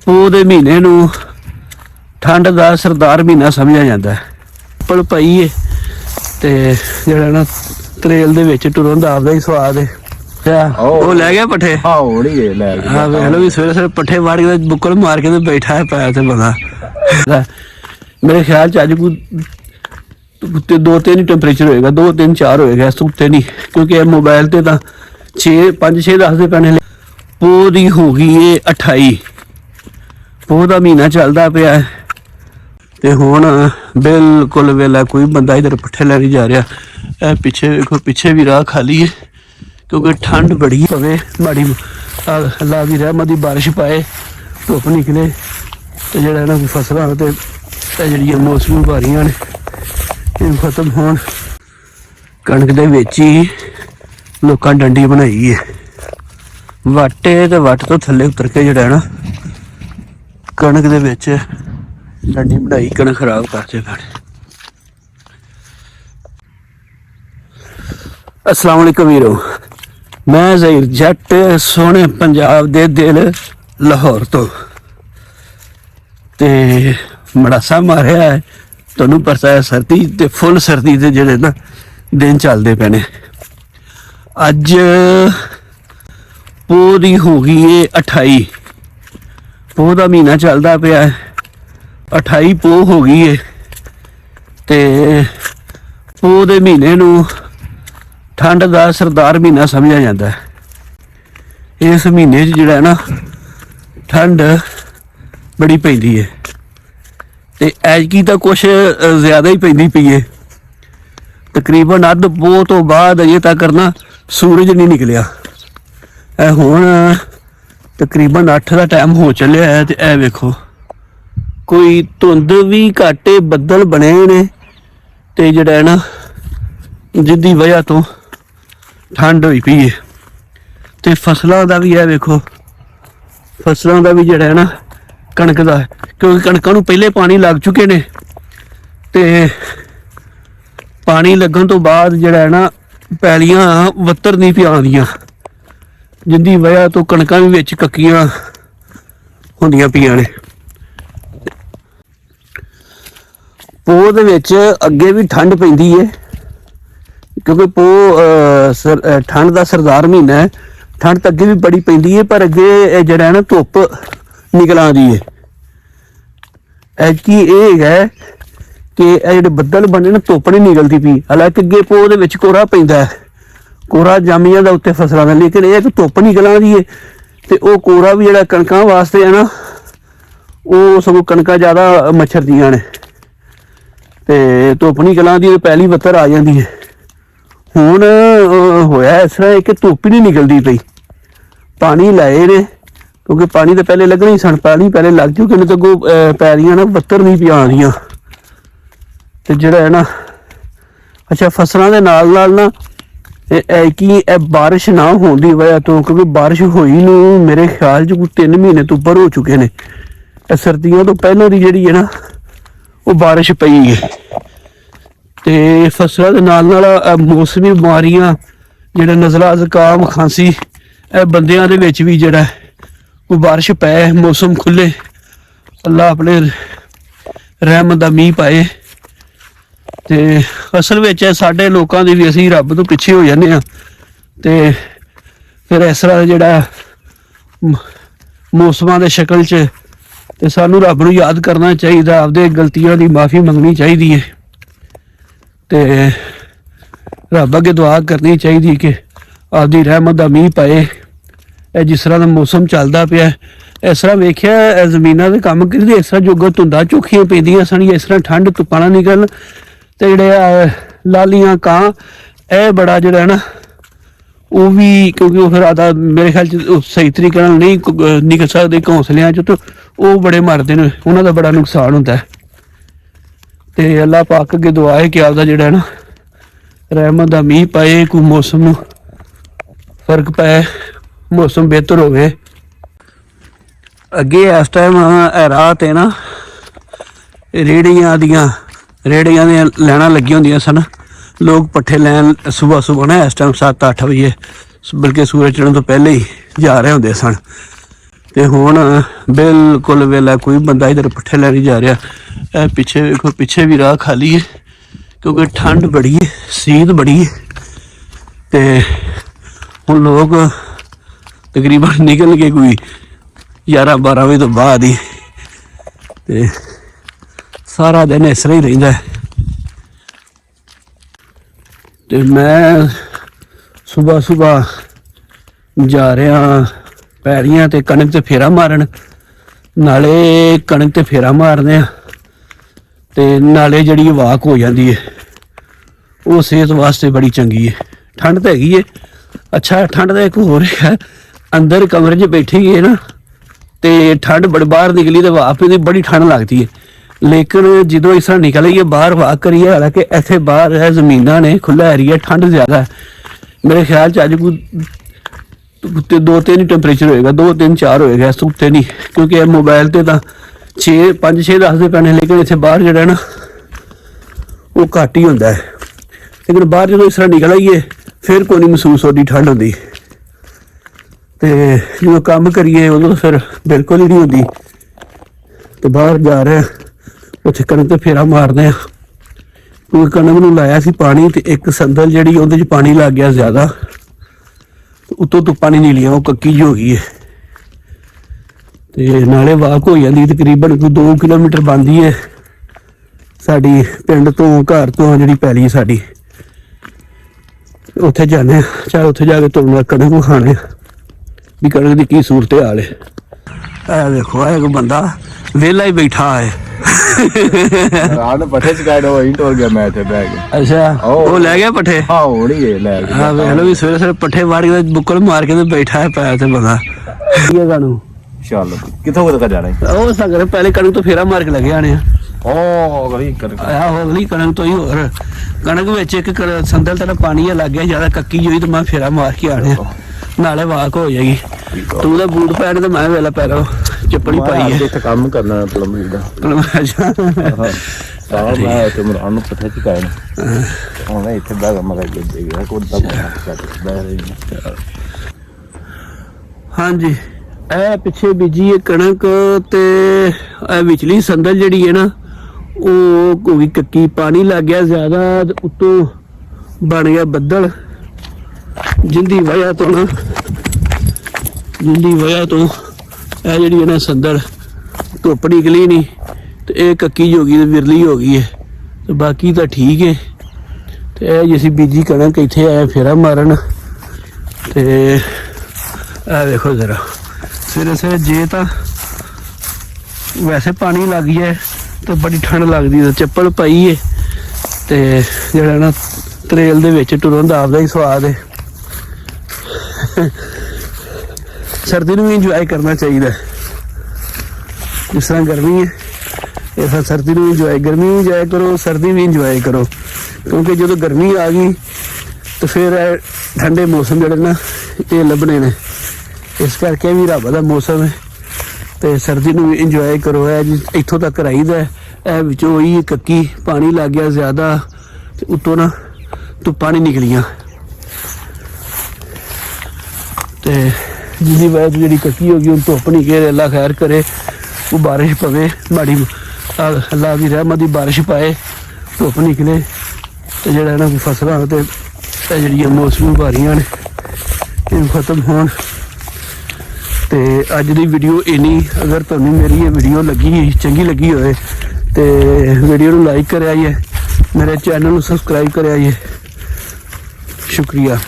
ਪੋਹ ਦੇ ਮਹੀਨੇ ਨੂੰ ਠੰਡ ਦਾ ਸਰਦਾਰ ਮਹੀਨਾ ਸਮਝਿਆ ਜਾਂਦਾ ਹੈ। ਪਲ ਪਈ ਹੈ ਤੇ ਜਿਹੜਾ ਨਾ ਤਰੇਲ ਦੇ ਵਿੱਚ ਟੁਰਨ ਦਾ ਆਪਦਾ ਹੀ ਸਵਾਦ ਹੈ। ਉਹ ਲੈ ਗਿਆ ਪੱਠੇ ਹੌਲੀ ਲੈ ਗਿਆ। ਹਾਂ ਵੇਖ ਲਓ ਵੀ ਸਵੇਰੇ ਸਵੇਰੇ ਪੱਠੇ ਵਾੜ ਕੇ ਬੁੱਕਲ ਮਾਰ ਕੇ ਤੇ ਬੈਠਾ ਹੈ ਪੈਰ ਤੇ ਬੰਦਾ। ਮੇਰੇ ਖਿਆਲ ਚ ਅੱਜ ਕੋਈ 2-3 ਟੈਂਪਰੇਚਰ ਹੋਏਗਾ, 2-3-4 ਹੋਏਗਾ, ਇਸ ਤੋਂ ਉੱਤੇ ਨਹੀਂ, ਕਿਉਂਕਿ ਇਹ ਮੋਬਾਈਲ ਤੇ ਤਾਂ 5-6 ਦੱਸਦੇ ਪੈਣੇ। ਪੋਹ ਦੀ ਹੋ ਗਈ ਏ 28, ਪੋਹ ਦਾ ਮਹੀਨਾ ਚੱਲਦਾ ਪਿਆ ਹੈ ਤੇ ਹੁਣ ਬਿਲਕੁਲ ਵੇਲਾ ਕੋਈ ਬੰਦਾ ਇਧਰ ਪੱਠੇ ਲੈ ਨਹੀਂ ਜਾ ਰਿਹਾ। ਇਹ ਪਿੱਛੇ ਵੇਖੋ, ਪਿੱਛੇ ਵੀ ਰਾਹ ਖਾਲੀ ਹੈ ਕਿਉਂਕਿ ਠੰਡ ਬੜੀ ਪਵੇ। ਮਾੜੀ ਅੱਲਾ ਦੀ ਰਹਿਮਤ ਦੀ ਬਾਰਿਸ਼ ਪਾਏ, ਧੁੱਪ ਨਿਕਲੇ ਤੇ ਜਿਹੜਾ ਇਹਨਾਂ ਦੀ ਫਸਲਾਂ ਤੇ ਜਿਹੜੀਆਂ ਮੌਸਮੀ ਭਾਰੀਆਂ ਨੇ ਇਹ ਖਤਮ ਹੋਣ। ਕਣਕ ਦੇ ਵਿੱਚ ਹੀ ਲੋਕਾਂ ਡੰਡੀ ਬਣਾਈ ਹੈ, ਵਾਟੇ ਤੇ ਵੱਟ ਤੋਂ ਥੱਲੇ ਉਤਰ ਕੇ ਜਿਹੜਾ ਨਾ ਕਣਕ ਦੇ ਵਿੱਚ ਡੰਡੀ ਬਣਾਈ, ਕਣਕ ਖਰਾਬ ਕਰਦੇ ਪਏ। अस्सलाम वालेकुम वीरो, मैं ज़हीर जट सोहने पंजाब दे दिल लाहौर तो ते मड़ासा मारिया है। तुहानूं पता है सर्दी ते फुल सर्दी दे जिहड़े ना दिन चलदे पे ने। अज पोह दी हो गई है 28, पोह दा महीना चलदा पिया है। 28 पोह हो गई है ते पोह दे महीने नूं ठंड का सरदार महीना समझा जाता है। इस महीने जिहड़ा ना ठंड बड़ी पैंदी है ते ऐतकी तो कुछ ज़्यादा ही पैंदी पई है। तकरीबन अद्ध पोह तो बाद अजे तक ना सूरज नहीं निकलिया। हुण तकरीबन 8 का टाइम हो चलिया है ते ए वेखो कोई धुंध भी घट, बदल बने ने ते जिहड़ा ना जिसदी वजह तो ठंड हुई पई है। ते फसलों का भी है, वेखो फसलों का भी जड़ा है ना कणक का, क्योंकि कणकों नूं पहले पानी लग चुके ने ते पानी लगन तो बाद जड़ा है ना पैलियां वत्तर नहीं पिया आंदियां, जिंदी वजह तो कणकां भी विच कक्कियां होंदियां पियां ने। पोह दे विच अगे भी ठंड पैंदी है क्योंकि पोह ठंड का सरदार महीना है। ठंड तो अगे भी बड़ी पैंदी है पर अगे जड़ा है ना धुप निकल आती है। ऐतकी यह है कि जो बदल बने ना धुप नहीं निकलती पी। हालांकि अगे पोह दे विच कोहरा पैंदा है, कोहरा जम जाता उत्ते फसलों का, लेकिन यह कि धुप निकल आती है तो वह कोहरा भी जो कणकां वास्ते है ना वो सगों कणकां ज़्यादा मच्छर दियां ने ते धुप निकल आती तो पहली बत्तर आ जाती है। हुण होया इस तरह कि धुप ही नहीं निकलती पई। पानी लाए ने क्योंकि पानी तो पहले लगना ही सन, पानी पहले लग चुके ने तो अगों पैलियां ना बत्तर नहीं पिया आंदियां ते जिहड़ा है ना। अच्छा फसलों के नाल नाल ना कि बारिश ना होने की वजह तो, क्योंकि बारिश होई नूं मेरे ख्याल च कोई 3 महीने तो उपर हो चुके ने। सर्दियों तो पहलों की जिहड़ी है ना वो बारिश पई है ते फसलों के नाल नाल मौसमी बीमारियां जिहड़ा नज़ला, ज़ुकाम, खांसी ए बंदियां दे विच भी जिहड़ा कोई बारिश पै, मौसम खुले, अल्लाह अपने रहमत दा मींह पाए ते असल विच साडे लोकां दी भी असीं रब तो पिछे हो जांदे आ ते फिर इस तरह जिहड़ा मौसमां दे शक्ल च ते सानू रब नूं याद करना चाहिए, आपदे गलतियां दी माफ़ी मंगनी चाहिए है ते रब अगे दुआ करनी चाहिए कि आपदी रहमत दा मींह पाए। जिस तरह का मौसम चलता पिया इस तरह वेख्या जमीनां दे काम करदे, इस तरह जोगा धुंदां चोखियां पैंदियां सन, इस तरह ठंड धुप्पां ना निकलन ते जिहड़े लालियां कां ए बड़ा जिहड़ा है ना वो भी, क्योंकि वो फिर आदा मेरे ख्याल च सही तरीके नाल नहीं निकल सकदे घोंसलियां च, तो वो बड़े मरदे ने, उन्हां दा बड़ा नुकसान हुंदा है। ते अल्लाह पाक अगे दुआ है कि आपदा जिहड़ा है ना रहमत दा मींह पाए, कोई मौसम नूं फर्क पै, मौसम बेहतर होवे। अगे इस टाइम राह ते ना रेहड़ियां दियां लैना लगी होंदियां सन, लोग पट्ठे लैन सुबह सुबह ना इस टाइम 7-8 बजे, बल्कि सूरज चढ़न तो पहले ही जा रहे होंदे सन ਤੇ ਹੁਣ ਬਿਲਕੁਲ ਵੇਲਾ ਕੋਈ ਬੰਦਾ ਇਧਰ ਪੱਠੇ ਲੈ ਨਹੀਂ ਜਾ ਰਿਹਾ। ਇਹ ਪਿੱਛੇ ਵੇਖੋ, ਪਿੱਛੇ ਵੀ ਰਾਹ ਖਾਲੀ ਹੈ ਕਿਉਂਕਿ ਠੰਡ ਬੜੀ ਹੈ, ਸੀਤ ਬੜੀ ਹੈ। ਤੇ ਹੁਣ ਲੋਕ ਤਕਰੀਬਨ ਨਿਕਲ ਕੇ ਕੋਈ 11-12 ਵਜੇ ਤੋਂ ਬਾਅਦ ਹੀ, ਤੇ ਸਾਰਾ ਦਿਨ ਇਸ ਤਰ੍ਹਾਂ ਹੀ ਰਹਿੰਦਾ। ਤੇ ਮੈਂ ਸੁਬਾਹ ਜਾ ਰਿਹਾ ਪੈਰੀਆਂ ਤੇ ਕਣਕ ਤੇ ਫੇਰਾ ਮਾਰਨ, ਨਾਲੇ ਕਣਕ ਤੇ ਫੇਰਾ ਮਾਰਦੇ ਆ ਤੇ ਨਾਲੇ ਜਿਹੜੀ ਵਾਕ ਹੋ ਜਾਂਦੀ ਹੈ, ਉਹ ਸਿਹਤ ਵਾਸਤੇ ਬੜੀ ਚੰਗੀ ਹੈ। ਠੰਡ ਤਾਂ ਹੈਗੀ ਹੈ। ਅੱਛਾ, ਠੰਡ ਦਾ ਇੱਕ ਹੋਰ ਹੈ, ਅੰਦਰ ਕਮਰੇ 'ਚ ਬੈਠੀ ਗਏ ਨਾ ਤੇ ਠੰਡ ਬੜੀ, ਬਾਹਰ ਨਿਕਲੀ ਤੇ ਵਾਪ ਇਹਦੀ ਬੜੀ ਠੰਡ ਲੱਗਦੀ ਹੈ। ਲੇਕਿਨ ਜਦੋਂ ਇਸ ਤਰ੍ਹਾਂ ਨਿਕਲੀਏ ਬਾਹਰ ਵਾਕ ਕਰੀਏ, ਹਾਲਾਂਕਿ ਇੱਥੇ ਬਾਹਰ ਹੈ ਜ਼ਮੀਨਾਂ ਨੇ, ਖੁੱਲਾ ਏਰੀਆ, ਠੰਡ ਜ਼ਿਆਦਾ ਹੈ। ਮੇਰੇ ਖਿਆਲ 'ਚ ਅੱਜ ਕੋਈ 2-3 ਹੀ ਟੈਂਪਰੇਚਰ ਹੋਏਗਾ, 2-3-4 ਹੋਏਗਾ, ਇਸ ਤੋਂ ਉੱਤੇ ਨਹੀਂ, ਕਿਉਂਕਿ ਇਹ ਮੋਬਾਈਲ ਤੇ ਤਾਂ 5-6 ਦੱਸਦੇ ਪੈਣੇ, ਲੇਕਿਨ ਇੱਥੇ ਬਾਹਰ ਜਿਹੜਾ ਨਾ ਉਹ ਘੱਟ ਹੀ ਹੁੰਦਾ ਹੈ। ਲੇਕਿਨ ਬਾਹਰ ਜਦੋਂ ਇਸ ਤਰ੍ਹਾਂ ਨਿਕਲ ਆਈਏ ਫਿਰ ਕੋਈ ਨਹੀਂ ਮਹਿਸੂਸ ਹੁੰਦੀ ਠੰਡ ਹੁੰਦੀ, ਤੇ ਜਦੋਂ ਕੰਮ ਕਰੀਏ ਉਦੋਂ ਫਿਰ ਬਿਲਕੁਲ ਹੀ ਨਹੀਂ ਹੁੰਦੀ। ਤੇ ਬਾਹਰ ਜਾ ਰਹੇ ਉੱਥੇ ਕਣਕ ਤੇ ਫੇਰਾ ਮਾਰਦੇ ਆ, ਕਿਉਂਕਿ ਕਣਕ ਨੂੰ ਲਾਇਆ ਸੀ ਪਾਣੀ ਤੇ ਇੱਕ ਸੰਦਲ ਜਿਹੜੀ ਉਹਦੇ 'ਚ ਪਾਣੀ ਲੱਗ ਗਿਆ ਜ਼ਿਆਦਾ, ਉੱਤੋਂ ਧੁੱਪਾਂ ਨਹੀਂ ਨਿਕਲੀਆਂ, ਉਹ ਕੱਕੀ ਜਿਹੀ ਹੋ ਗਈ ਹੈ। ਤੇ ਨਾਲੇ ਵਾਕ ਹੋ ਜਾਂਦੀ, ਤਕਰੀਬਨ ਕੋਈ 2 ਕਿਲੋਮੀਟਰ ਬਣਦੀ ਹੈ ਸਾਡੀ ਪਿੰਡ ਤੋਂ, ਘਰ ਤੋਂ ਜਿਹੜੀ ਪੈਲੀ ਸਾਡੀ, ਉੱਥੇ ਜਾਂਦੇ। ਚੱਲ ਉੱਥੇ ਜਾ ਕੇ ਤੁਹਾਨੂੰ ਕਣਕ ਵਿਖਾਣੇ ਵੀ ਕਣਕ ਦੀ ਕੀ ਸੂਰਤ ਹਾਲ ਹੈ। ਇਹ ਦੇਖੋ, ਇਹ ਇੱਕ ਬੰਦਾ ਵਿਹਲਾ ਹੀ ਬੈਠਾ ਹੈ। ਪੱਠੇ ਚਕਾਏ ਹੋ ਹੀ ਟੋਲ ਗਿਆ, ਮੈਂ ਇੱਥੇ ਬਹਿ ਕੇ। ਅੱਛਾ, ਉਹ ਲੈ ਗਿਆ ਪੱਠੇ? ਹਾਂ, ਹੋਣੀ ਲੈ ਗਿਆ। ਹਾਂ, ਵੇਖ ਲਓ ਵੀ ਸਵੇਰੇ ਪੱਠੇ ਵਾੜ ਕੇ ਬੁੱਕਲ ਮਾਰ ਕੇ ਤੇ ਬੈਠਾ ਹੈ ਪੈਰ ਤੇ ਬੰਦਾ। ਗਾਣੂ ਚੱਲ ਕਿੱਥੋਂ ਤੱਕ ਜਾਣਾ? ਉਹ ਸਗਰ ਪਹਿਲੇ ਕਣਕ ਤੋਂ ਫੇਰਾ ਮਾਰ ਕੇ ਲੱਗੇ ਆਣੇ ਆ। ਉਹ ਗਲੀ ਕਣਕ, ਅਗਲੀ ਕਣਕ ਤੋਂ ਹੀ। ਹੋਰ ਕਣਕ ਵਿੱਚ ਇੱਕ ਸੰਦਲ ਤੇਰਾ ਪਾਣੀ ਲੱਗ ਗਿਆ ਜ਼ਿਆਦਾ ਕੱਕੀ ਹੋਈ, ਤੇ ਮੈਂ ਫੇਰਾ ਮਾਰ ਕੇ ਆਣੇ, ਨਾਲੇ ਵਾਕ ਹੋ ਜਾਏਗੀ। ਤੂੰ ਤਾਂ ਬੂਟ ਪੈਣ ਤੇ ਮੈਂ ਵੇਲਾ ਪੈਰੋ ਚੱਪਲੀ ਪਾਈ ਹੈ। ਇੱਥੇ ਕੰਮ ਕਰਨਾ ਪਲੰਬਰੀ ਦਾ। ਸਾਰਾ ਮੈਂ ਤੇ ਮਰਾਨ ਨੂੰ ਪੱਠੇ ਚਕਾਏ ਨੇ, ਹੁਣ ਇੱਥੇ ਬਹਿ ਕੇ ਮਗਾ ਦੇ ਗਿਆ ਕੋਈ ਤਾਂ ਬਹਿ ਰਹੀ। ਹਾਂਜੀ, ਇਹ ਪਿੱਛੇ ਬੀਜੀ ਹੈ ਕਣਕ, ਤੇ ਇਹ ਵਿਚਲੀ ਸੰਦਲ ਜਿਹੜੀ ਹੈ ਨਾ ਉਹ ਕੋਈ ਕੱਕੀ, ਪਾਣੀ ਲੱਗ ਗਿਆ ਜ਼ਿਆਦਾ, ਉੱਤੋਂ ਬਣ ਗਿਆ ਬੱਦਲ, ਜਿੰਦੀ ਵਜ੍ਹਾ ਤੋਂ ਇਹ ਜਿਹੜੀ ਹੈ ਨਾ ਸੰਦਲ ਧੁੱਪ ਨਿਕਲੀ ਨਹੀਂ ਤੇ ਇਹ ਕੱਕੀ ਹੋ ਗਈ ਤੇ ਵਿਰਲੀ ਹੋ ਗਈ ਹੈ, ਤੇ ਬਾਕੀ ਤਾਂ ਠੀਕ ਹੈ। ਤੇ ਇਹ ਜਿਸੀ ਬੀਜੀ ਕਣਕ ਇੱਥੇ ਆਇਆ ਫੇਰਾ ਮਾਰਨ, ਤੇ ਇਹ ਦੇਖੋ ਜ਼ਰਾ ਸਵੇਰੇ ਜੇ ਤਾਂ ਵੈਸੇ ਪਾਣੀ ਲੱਗ ਗਿਆ ਤੇ ਬੜੀ ਠੰਡ ਲੱਗਦੀ, ਤੇ ਚੱਪਲ ਪਾਈ ਹੈ ਤੇ ਜਿਹੜਾ ਨਾ ਤਰੇਲ ਦੇ ਵਿੱਚ ਟੁਰਨ ਦਾ ਆਪਦਾ ਹੀ ਸਵਾਦ ਹੈ। ਸਰਦੀ ਨੂੰ ਵੀ ਇੰਜੋਏ ਕਰਨਾ ਚਾਹੀਦਾ, ਜਿਸ ਤਰ੍ਹਾਂ ਗਰਮੀ ਹੈ ਇਸ ਤਰ੍ਹਾਂ ਸਰਦੀ ਨੂੰ ਇੰਜੋਏ, ਗਰਮੀ ਵੀ ਇੰਜੋਏ ਕਰੋ, ਸਰਦੀ ਵੀ ਇੰਜੋਏ ਕਰੋ, ਕਿਉਂਕਿ ਜਦੋਂ ਗਰਮੀ ਆ ਗਈ ਤੇ ਫਿਰ ਠੰਡੇ ਮੌਸਮ ਜਿਹੜੇ ਨਾ ਇਹ ਲੱਭਣੇ ਨੇ। ਇਸ ਕਰਕੇ ਵੀ ਰੱਬ ਦਾ ਮੌਸਮ ਹੈ, ਤੇ ਸਰਦੀ ਨੂੰ ਵੀ ਇੰਜੋਏ ਕਰੋ। ਇਹ ਇੱਥੋਂ ਤੱਕ ਰਾਈਦਾ, ਇਹ ਵਿੱਚੋਂ ਹੀ ਕੱਕੀ, ਪਾਣੀ ਲੱਗ ਗਿਆ ਜ਼ਿਆਦਾ, ਤੇ ਉੱਤੋਂ ਨਾ ਧੁੱਪਾਂ ਨਹੀਂ ਨਿਕਲੀਆਂ, ਤੇ ਜਿਹਦੀ ਵਜ੍ਹਾ ਤੋਂ ਜਿਹੜੀ ਕੱਕੀ ਹੋ ਗਈ ਹੁਣ ਧੁੱਪ ਨਹੀਂ ਘੇਰੇ। ਅੱਲਾ ਖੈਰ ਕਰੇ, ਉਹ ਬਾਰਿਸ਼ ਪਵੇ ਮਾੜੀ, ਅੱਲਾ ਦੀ ਰਹਿਮਤ ਦੀ ਬਾਰਿਸ਼ ਪਾਏ, ਧੁੱਪ ਨਿਕਲੇ, ਤੇ ਜਿਹੜਾ ਨਾ ਫਸਲਾਂ ਤੇ ਇਹ ਜਿਹੜੀਆਂ ਮੌਸਮੀ ਭਾਰੀਆਂ ਨੇ ਇਹ ਖਤਮ ਹੋਣ। ਤੇ ਅੱਜ ਦੀ ਵੀਡੀਓ ਇੰਨੀ। ਅਗਰ ਤੁਹਾਨੂੰ ਮੇਰੀ ਇਹ ਵੀਡੀਓ ਚੰਗੀ ਲੱਗੀ ਹੋਵੇ ਤੇ ਵੀਡੀਓ ਨੂੰ ਲਾਈਕ ਕਰਿਆ ਜੇ, ਮੇਰੇ ਚੈਨਲ ਨੂੰ ਸਬਸਕ੍ਰਾਈਬ ਕਰਿਆ ਜੇ। ਸ਼ੁਕਰੀਆ।